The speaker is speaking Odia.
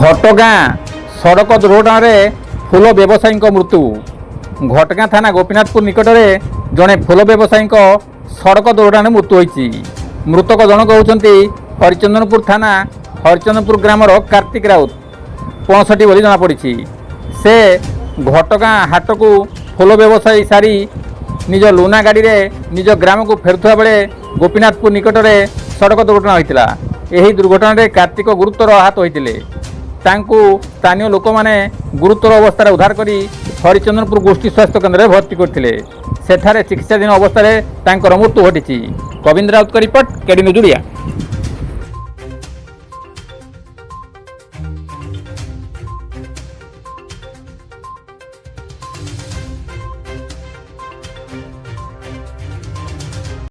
ଘଟଗାଁ ସଡ଼କ ଦୁର୍ଘଟଣାରେ ଫୁଲ ବ୍ୟବସାୟୀଙ୍କ ମୃତ୍ୟୁ। ଘଟଗାଁ ଥାନା ଗୋପୀନାଥପୁର ନିକଟରେ ଜଣେ ଫୁଲ ବ୍ୟବସାୟୀଙ୍କ ସଡ଼କ ଦୁର୍ଘଟଣାରେ ମୃତ୍ୟୁ ହୋଇଛି। ମୃତକ ଜଣକ ହେଉଛନ୍ତି ହରିଚନ୍ଦନପୁର ଥାନା ହରିଚନ୍ଦନପୁର ଗ୍ରାମର କାର୍ତ୍ତିକ ରାଉତ 65 ବୋଲି ଜଣାପଡ଼ିଛି। ସେ ଘଟଗାଁ ହାଟକୁ ଫୁଲ ବ୍ୟବସାୟୀ ସାରି ନିଜ ଲୁନା ଗାଡ଼ିରେ ନିଜ ଗ୍ରାମକୁ ଫେରୁଥିବା ବେଳେ ଗୋପୀନାଥପୁର ନିକଟରେ ସଡ଼କ ଦୁର୍ଘଟଣା ହୋଇଥିଲା। ଏହି ଦୁର୍ଘଟଣାରେ କାର୍ତ୍ତିକ ଗୁରୁତର ଆହତ ହୋଇଥିଲେ। ତାଙ୍କୁ ସ୍ଥାନୀୟ ଲୋକମାନେ ଗୁରୁତର ଅବସ୍ଥାରେ ଉଦ୍ଧାର କରି ହରିଚନ୍ଦନପୁର ଗୋଷ୍ଠୀ ସ୍ୱାସ୍ଥ୍ୟ କେନ୍ଦ୍ରରେ ଭର୍ତ୍ତି କରିଥିଲେ। ସେଠାରେ ଚିକିତ୍ସାଧୀନ ଅବସ୍ଥାରେ ତାଙ୍କର ମୃତ୍ୟୁ ଘଟିଛି। ଗୋବିନ୍ଦ ରାଉତଙ୍କ ରିପୋର୍ଟ, କେଡି ନ୍ୟୁଜ୍ ଓଡ଼ିଆ।